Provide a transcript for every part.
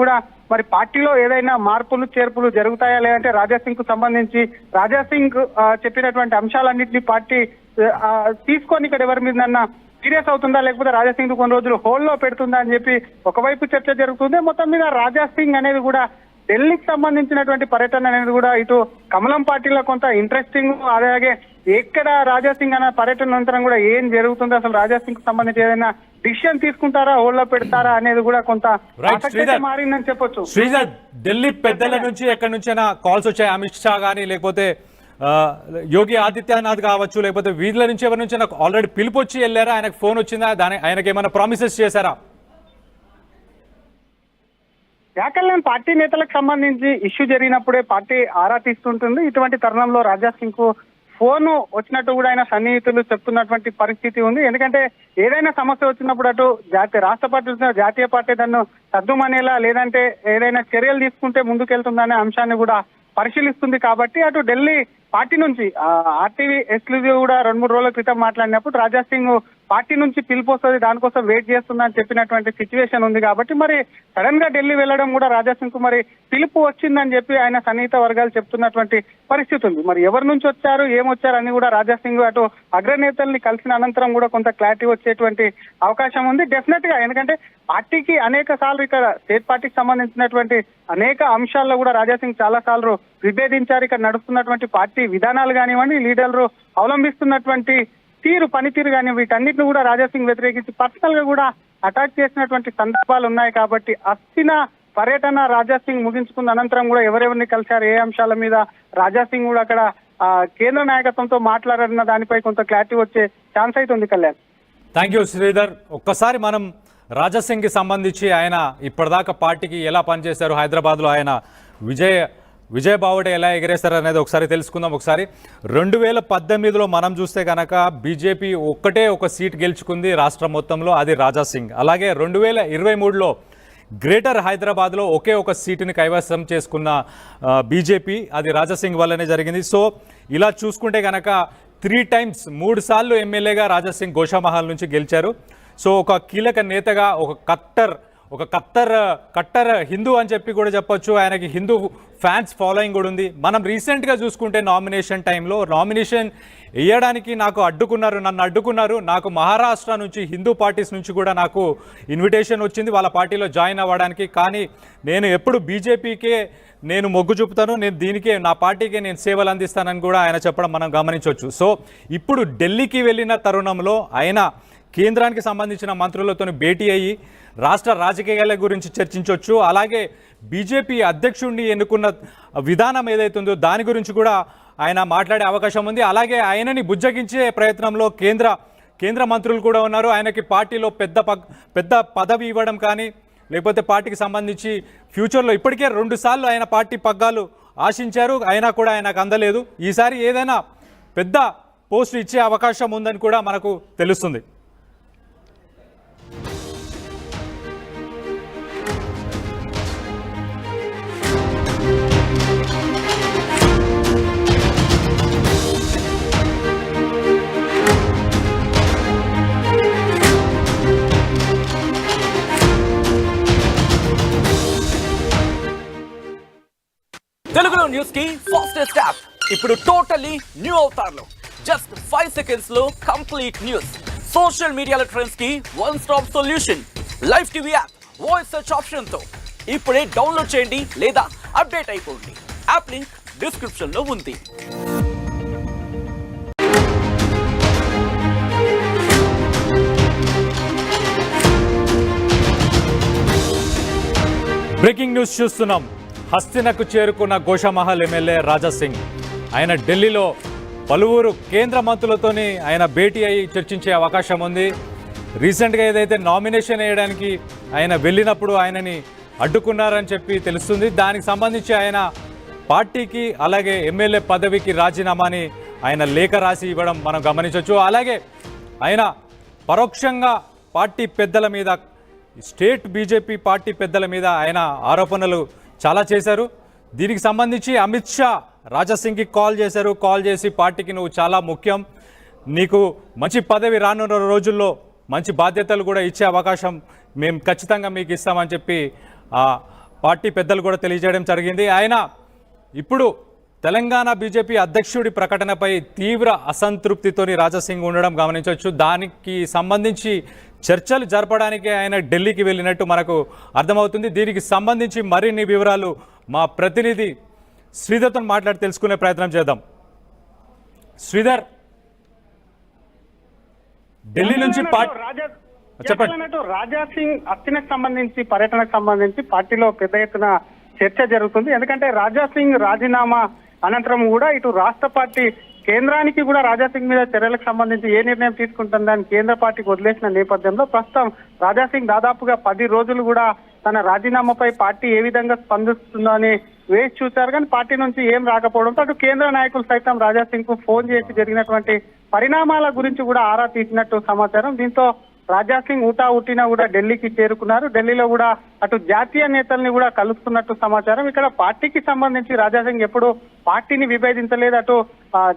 కూడా మరి పార్టీలో ఏదైనా మార్పులు చేర్పులు జరుగుతాయా లేదంటే రాజాసింగ్ కు సంబంధించి రాజాసింగ్ చెప్పినటువంటి అంశాలన్నింటినీ పార్టీ తీసుకొని ఇక్కడ ఎవరి మీద సీరియస్ అవుతుందా లేకపోతే రాజాసింగ్ కొన్ని రోజులు హోల్డ్ లో పెడుతుందా అని చెప్పి ఒకవైపు చర్చ జరుగుతుంది. మొత్తం మీద రాజాసింగ్ అనేది కూడా ఢిల్లీకి సంబంధించినటువంటి పర్యటన అనేది కూడా ఇటు కమలం పార్టీలో కొంత ఇంట్రెస్టింగ్, అలాగే ఎక్కడ రాజాసింగ్ అనే పర్యటన అనంతరం కూడా ఏం జరుగుతుంది, అసలు రాజాసింగ్ కు సంబంధించి ఏదైనా డిసిషన్ తీసుకుంటారా హోల్డ్ లో పెడతారా అనేది కూడా కొంత మారిందని చెప్పొచ్చు. శ్రీధర్, ఢిల్లీ పెద్దల నుంచి ఎక్కడి నుంచైనా కాల్స్ వచ్చాయి, అమిత్ షా గానీ లేకపోతే యోగి ఆదిత్యనాథ్ కావచ్చు లేకపోతే వీళ్ళ నుంచి ఎవరి నుంచి నాకు ఆల్రెడీ పిలుపు వచ్చి వెళ్ళారా, ఆయనకు ఫోన్ వచ్చిందా, ఆయనకి ఏమైనా ప్రామిసెస్ చేశారా? వ్యాకల్యం పార్టీ నేతలకు సంబంధించి ఇష్యూ జరిగినప్పుడే పార్టీ ఆరా తీస్తుంటుంది. ఇటువంటి తరుణంలో రాజాసింగ్ కు ఫోన్ వచ్చినట్టు కూడా ఆయన సన్నిహితులు చెప్తున్నటువంటి పరిస్థితి ఉంది. ఎందుకంటే ఏదైనా సమస్య వచ్చినప్పుడు అటు రాష్ట్ర పార్టీ జాతీయ పార్టీ దాన్ని సద్దుమనేలా లేదంటే ఏదైనా చర్యలు తీసుకుంటే ముందుకెళ్తుందనే అంశాన్ని కూడా పరిశీలిస్తుంది. కాబట్టి అటు ఢిల్లీ పార్టీ నుంచి ఆర్టీవీ ఎక్స్క్లూజివ్ కూడా 2-3 రోజుల క్రితం మాట్లాడినప్పుడు రాజాసింగ్ పార్టీ నుంచి పిలుపు వస్తుంది, దానికోసం వెయిట్ చేస్తుందని చెప్పినటువంటి సిచ్యువేషన్ ఉంది. కాబట్టి మరి సడన్ గా ఢిల్లీ వెళ్లడం కూడా రాజాసింగ్ కు మరి పిలుపు వచ్చిందని చెప్పి ఆయన సన్నిహిత వర్గాలు చెప్తున్నటువంటి పరిస్థితి ఉంది. మరి ఎవరి నుంచి వచ్చారు ఏమొచ్చారు అని కూడా రాజాసింగ్ అటు అగ్రనేతల్ని కలిసిన అనంతరం కూడా కొంత క్లారిటీ వచ్చేటువంటి అవకాశం ఉంది డెఫినెట్ గా. ఎందుకంటే పార్టీకి అనేక సార్లు ఇక్కడ స్టేట్ పార్టీకి సంబంధించినటువంటి అనేక అంశాల్లో కూడా రాజాసింగ్ చాలా సార్లు విభేదించారు. ఇక్కడ నడుస్తున్నటువంటి పార్టీ విధానాలు కానివ్వండి, లీడర్లు అవలంబిస్తున్నటువంటి పనితీరు కానీ వీటన్నిటిని కూడా రాజాసింగ్ వ్యతిరేకించి పర్సనల్ గా కూడా అటాక్ చేసినటువంటి సందర్భాలు ఉన్నాయి. కాబట్టి అస్థిన పర్యటన రాజాసింగ్ ముగించుకున్న అనంతరం కూడా ఎవరెవరిని కలిశారు, ఏ అంశాల మీద రాజాసింగ్ కూడా అక్కడ కేంద్ర నాయకత్వంతో మాట్లాడారన్న దానిపై కొంత క్లారిటీ వచ్చే ఛాన్స్ అయితే ఉంది. Kalyan, thank you Sridhar. ఒక్కసారి మనం రాజాసింగ్ కి సంబంధించి ఆయన ఇప్పటిదాకా పార్టీకి ఎలా పనిచేశారు, హైదరాబాద్ లో ఆయన విజయ బావుట ఎలా ఎగరేస్తారు అనేది ఒకసారి తెలుసుకుందాం. ఒకసారి 2018లో మనం చూస్తే కనుక బీజేపీ ఒక్కటే ఒక సీట్ గెలుచుకుంది రాష్ట్రం మొత్తంలో, అది రాజాసింగ్. అలాగే 2023లో గ్రేటర్ హైదరాబాద్లో ఒకే ఒక సీటుని కైవసం చేసుకున్న బీజేపీ, అది రాజాసింగ్ వల్లనే జరిగింది. సో ఇలా చూసుకుంటే కనుక 3 times 3 సార్లు ఎమ్మెల్యేగా రాజాసింగ్ గోషామహల్ నుంచి గెలిచారు. సో ఒక కీలక నేతగా ఒక కట్టర్ హిందూ అని చెప్పి కూడా చెప్పొచ్చు. ఆయనకి హిందూ ఫ్యాన్స్ ఫాలోయింగ్ కూడా ఉంది. మనం రీసెంట్గా చూసుకుంటే నామినేషన్ టైంలో నామినేషన్ వేయడానికి నన్ను అడ్డుకున్నారు. నాకు మహారాష్ట్ర నుంచి హిందూ పార్టీస్ నుంచి కూడా నాకు ఇన్విటేషన్ వచ్చింది వాళ్ళ పార్టీలో జాయిన్ అవ్వడానికి. కానీ నేను ఎప్పుడు బీజేపీకే నేను మొగ్గు చూపుతాను, దీనికే నా పార్టీకే నేను సేవలు అందిస్తానని కూడా ఆయన చెప్పడం మనం గమనించవచ్చు. సో ఇప్పుడు ఢిల్లీకి వెళ్ళిన తరుణంలో ఆయన కేంద్రానికి సంబంధించిన మంత్రులతో భేటీ అయ్యి రాష్ట్ర రాజకీయాల గురించి చర్చించవచ్చు. అలాగే బీజేపీ అధ్యక్షుడిని ఎన్నుకున్న విధానం ఏదైతుందో దాని గురించి కూడా ఆయన మాట్లాడే అవకాశం ఉంది. అలాగే ఆయనని బుజ్జగించే ప్రయత్నంలో కేంద్ర మంత్రులు కూడా ఉన్నారు. ఆయనకి పార్టీలో పెద్ద పదవి ఇవ్వడం కానీ లేకపోతే పార్టీకి సంబంధించి ఫ్యూచర్లో ఇప్పటికే 2 సార్లు ఆయన పార్టీ పగ్గాలు ఆశించారు, అయినా కూడా ఆయనకు అందలేదు. ఈసారి ఏదైనా పెద్ద పోస్టు ఇచ్చే అవకాశం ఉందని కూడా మనకు తెలుస్తుంది. తెలుగులో న్యూస్ కి ఫాస్టెస్ట్ యాప్ ఇప్పుడు టోటల్లీ న్యూ అవతార్లో జస్ట్ 5 seconds లో కంప్లీట్ న్యూస్, సోషల్ మీడియాలో ట్రెండ్స్ కి one stop solution, live TV app voice search option తో ఇప్పుడే డౌన్లోడ్ చేయండి లేదా అప్డేట్ అయిపోండి. యాప్ లింక్ డిస్క్రిప్షన్ లో ఉంది. బ్రేకింగ్ న్యూస్ చూస్తున్నాం. హస్తినకు చేరుకున్న గోషామహల్ ఎమ్మెల్యే రాజాసింగ్ ఆయన ఢిల్లీలో పలువురు కేంద్ర మంత్రులతోని ఆయన భేటీ అయ్యి చర్చించే అవకాశం ఉంది. రీసెంట్గా ఏదైతే నామినేషన్ వేయడానికి ఆయన వెళ్ళినప్పుడు ఆయనని అడ్డుకున్నారని చెప్పి తెలుస్తుంది. దానికి సంబంధించి ఆయన పార్టీకి అలాగే ఎమ్మెల్యే పదవికి రాజీనామాని ఆయన లేఖ రాసి ఇవ్వడం మనం గమనించవచ్చు. అలాగే ఆయన పరోక్షంగా పార్టీ పెద్దల మీద, స్టేట్ బీజేపీ పార్టీ పెద్దల మీద ఆయన ఆరోపణలు చాలా చేశారు. దీనికి సంబంధించి అమిత్ షా రాజాసింగ్కి కాల్ చేశారు. కాల్ చేసి పార్టీకి నువ్వు చాలా ముఖ్యం, నీకు మంచి పదవి రానున్న రోజుల్లో మంచి బాధ్యతలు కూడా ఇచ్చే అవకాశం మేము ఖచ్చితంగా మీకు ఇస్తామని చెప్పి పార్టీ పెద్దలు కూడా తెలియజేయడం జరిగింది. ఆయన ఇప్పుడు తెలంగాణ బీజేపీ అధ్యక్షుడి ప్రకటనపై తీవ్ర అసంతృప్తితోని రాజాసింగ్ ఉండడం గమనించవచ్చు. దానికి సంబంధించి చర్చలు జరపడానికి ఆయన ఢిల్లీకి వెళ్ళినట్టు మనకు అర్థమవుతుంది. దీనికి సంబంధించి మరిన్ని వివరాలు మా ప్రతినిధి శ్రీధర్తో మాట్లాడి తెలుసుకునే ప్రయత్నం చేద్దాం. శ్రీధర్, ఢిల్లీ నుంచి చెప్పండి. రాజా సింగ్ అస్థినకు సంబంధించి పర్యటనకు సంబంధించి పార్టీలో పెద్ద ఎత్తున చర్చ జరుగుతుంది. ఎందుకంటే రాజా సింగ్ రాజీనామా అనంతరం కూడా ఇటు రాష్ట్ర పార్టీ కేంద్రానికి కూడా రాజా సింగ్ మీద చర్యలకు సంబంధించి ఏ నిర్ణయం తీసుకుంటుందని కేంద్ర పార్టీకి వదిలేసిన నేపథ్యంలో ప్రస్తుతం రాజా సింగ్ దాదాపుగా 10 రోజులు కూడా తన రాజీనామాపై పార్టీ ఏ విధంగా స్పందిస్తుందో అని వేచి చూశారు. కానీ పార్టీ నుంచి ఏం రాకపోవడంతో అటు కేంద్ర నాయకులు సైతం రాజా సింగ్ కు ఫోన్ చేసి జరిగినటువంటి పరిణామాల గురించి కూడా ఆరా తీసినట్టు సమాచారం. దీంతో రాజా సింగ్ ఉట్టినా కూడా ఢిల్లీకి చేరుకున్నారు. ఢిల్లీలో కూడా అటు జాతీయ నేతల్ని కూడా కలుస్తున్నట్టు సమాచారం. ఇక్కడ పార్టీకి సంబంధించి రాజా సింగ్ ఎప్పుడు పార్టీని విభేదించలేదు. అటు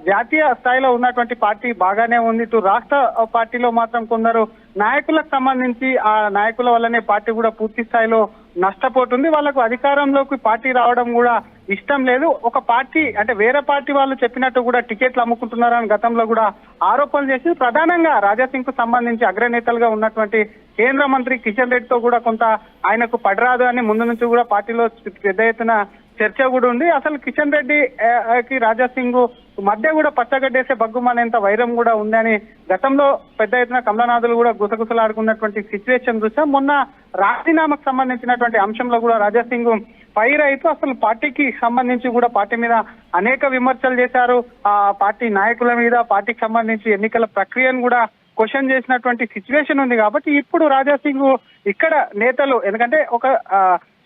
జాతీయ స్థాయిలో ఉన్నటువంటి పార్టీ బాగానే ఉంది. ఇటు రాష్ట్ర పార్టీలో మాత్రం కొందరు నాయకులకు సంబంధించి ఆ నాయకుల వల్లనే పార్టీ కూడా పూర్తి స్థాయిలో నష్టపోతుంది. వాళ్ళకు అధికారంలోకి పార్టీ రావడం కూడా ఇష్టం లేదు. ఒక పార్టీ అంటే వేరే పార్టీ వాళ్ళు చెప్పినట్టు కూడా టికెట్లు అమ్ముకుంటున్నారని గతంలో కూడా ఆరోపణలు చేసి ప్రధానంగా రాజా సింగ్ కు సంబంధించి అగ్రనేతలుగా ఉన్నటువంటి కేంద్ర మంత్రి కిషన్ రెడ్డితో కూడా కొంత ఆయనకు పడరాదు అని ముందు నుంచి కూడా పార్టీలో పెద్ద ఎత్తున చర్చ కూడా ఉంది. అసలు కిషన్ రెడ్డి కి రాజా సింగ్ మధ్య కూడా పచ్చగడ్డేసే బగ్గుమనేంత వైరం కూడా ఉందని గతంలో పెద్ద ఎత్తున కమలనాథులు కూడా గుసగుసలాడుకున్నటువంటి సిచ్యువేషన్ చూసాం. మొన్న రాజీనామాకు సంబంధించినటువంటి అంశంలో కూడా రాజా సింగ్ ఫైర్ అయితే అసలు పార్టీకి సంబంధించి కూడా పార్టీ మీద అనేక విమర్శలు చేశారు. ఆ పార్టీ నాయకుల మీద, పార్టీకి సంబంధించి ఎన్నికల ప్రక్రియను కూడా క్వశ్చన్ చేసినటువంటి సిచ్యువేషన్ ఉంది. కాబట్టి ఇప్పుడు రాజా సింగ్ ఇక్కడ నేతలు ఎందుకంటే ఒక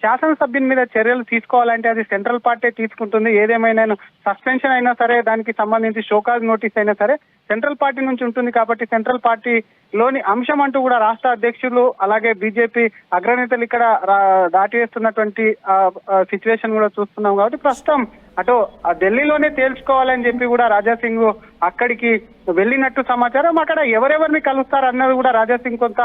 శాసనసభ్యుని మీద చర్యలు తీసుకోవాలంటే అది సెంట్రల్ పార్టీ తీసుకుంటుంది. ఏదేమైనా సస్పెన్షన్ అయినా సరే, దానికి సంబంధించి షోకాజ్ నోటీస్ అయినా సరే సెంట్రల్ పార్టీ నుంచి ఉంటుంది. కాబట్టి సెంట్రల్ పార్టీలోని అంశం అంటూ కూడా రాష్ట్ర అధ్యక్షులు అలాగే బీజేపీ అగ్రనేతలు ఇక్కడ దాటివేస్తున్నటువంటి సిచ్యువేషన్ కూడా చూస్తున్నాం. కాబట్టి ప్రస్తుతం అటు ఢిల్లీలోనే తేల్చుకోవాలని చెప్పి కూడా రాజా సింగ్ అక్కడికి వెళ్ళినట్టు సమాచారం. అక్కడ ఎవరెవరిని కలుస్తారు అన్నది కూడా రాజా సింగ్ కొంత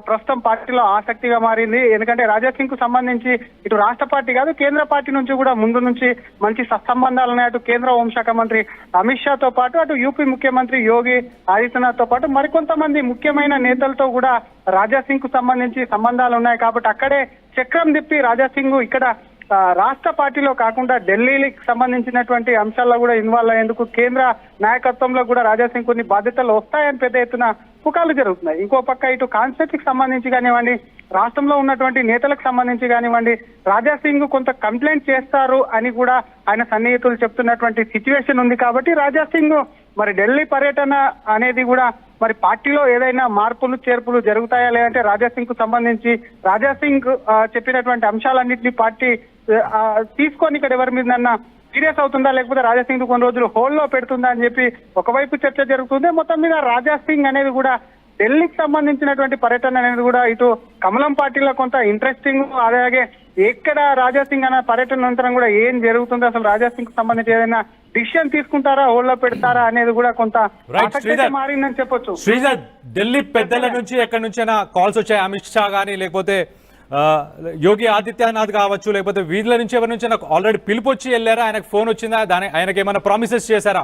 ప్రస్తుతం పార్టీలో ఆసక్తిగా మారింది. ఎందుకంటే రాజా సింగ్ కు సంబంధించి ఇటు రాష్ట్ర పార్టీ కాదు కేంద్ర పార్టీ నుంచి కూడా ముందు నుంచి మంచి సత్సంబంధాలు ఉన్నాయి. అటు కేంద్ర హోంశాఖ మంత్రి అమిత్ షాతో పాటు అటు యూపీ ముఖ్యమంత్రి యోగి ఆదిత్యనాథ్ తో పాటు మరికొంతమంది ముఖ్యమైన నేతలతో కూడా రాజా సింగ్ కు సంబంధించి సంబంధాలు ఉన్నాయి. కాబట్టి అక్కడే చక్రం తిప్పి రాజా సింగ్ ఇక్కడ రాష్ట్ర పార్టీలో కాకుండా ఢిల్లీకి సంబంధించినటువంటి అంశాల్లో కూడా ఇన్వాల్వ్ అయ్యేందుకు కేంద్ర నాయకత్వంలో కూడా రాజా సింగ్ కొన్ని బాధ్యతలు వస్తాయని పెద్ద ఎత్తున పుకార్లు జరుగుతున్నాయి. ఇంకో పక్క ఇటు కాన్స్టిట్యూన్సీకి సంబంధించి కానివ్వండి, రాష్ట్రంలో ఉన్నటువంటి నేతలకు సంబంధించి కానివ్వండి, రాజా సింగ్ కొంత కంప్లైంట్ చేస్తారు అని కూడా ఆయన సన్నిహితులు చెప్తున్నటువంటి సిచ్యువేషన్ ఉంది. కాబట్టి రాజా సింగ్ మరి ఢిల్లీ పర్యటన అనేది కూడా మరి పార్టీలో ఏదైనా మార్పులు చేర్పులు జరుగుతాయా, లేదంటే రాజా సింగ్ కు సంబంధించి రాజా సింగ్ చెప్పినటువంటి అంశాలన్నింటినీ పార్టీ తీసుకొని ఇక్కడ ఎవరి మీద సీరియస్ అవుతుందా, లేకపోతే రాజా సింగ్ కొన్ని రోజులు హోల్డ్లో పెడుతుందా అని చెప్పి ఒకవైపు చర్చ జరుగుతుంది. మొత్తం మీద రాజా సింగ్ అనేది కూడా ఢిల్లీకి సంబంధించినటువంటి పర్యటన అనేది కూడా ఇటు కమలం పార్టీలో కొంత ఇంట్రెస్టింగ్. అలాగే ఎక్కడ రాజా సింగ్ అనే పర్యటన అనంతరం కూడా ఏం జరుగుతుందో, అసలు రాజా సింగ్ కు సంబంధించి ఏదైనా డిసిషన్ తీసుకుంటారా, హోల్డ్లో పెడతారా అనేది కూడా కొంత మారిందని చెప్పొచ్చు. శ్రీధర్, ఢిల్లీ పెద్దల నుంచి ఎక్కడి నుంచైనా కాల్స్ వచ్చాయి, అమిత్ షా కానీ లేకపోతే యోగి ఆదిత్యనాథ్ కావచ్చు, లేకపోతే వీధుల నుంచి ఎవరి నుంచి నాకు ఆల్రెడీ పిలుపు వచ్చి వెళ్ళారా, ఆయనకు ఫోన్ వచ్చిందా, ఆయనకి ఏమైనా ప్రామిసెస్ చేశారా?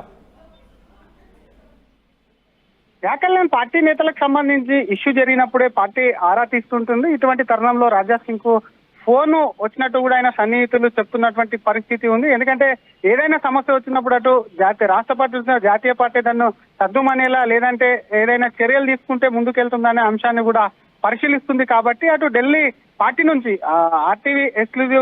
యాకల్యాన్ పార్టీ నేతలకు సంబంధించి ఇష్యూ జరిగినప్పుడే పార్టీ ఆరా తీస్తుంటుంది. ఇటువంటి తరుణంలో రాజా సింగ్ కు ఫోన్ వచ్చినట్టు కూడా ఆయన సన్నిహితులు చెప్తున్నటువంటి పరిస్థితి ఉంది. ఎందుకంటే ఏదైనా సమస్య వచ్చినప్పుడు అటు రాష్ట్ర పార్టీ జాతీయ పార్టీ దాన్ని సద్దుమనేలా లేదంటే ఏదైనా చర్యలు తీసుకుంటే ముందుకెళ్తుందనే అంశాన్ని కూడా పరిశీలిస్తుంది. కాబట్టి అటు ఢిల్లీ పార్టీ నుంచి ఆర్టీవీ ఎక్స్క్లూజివ్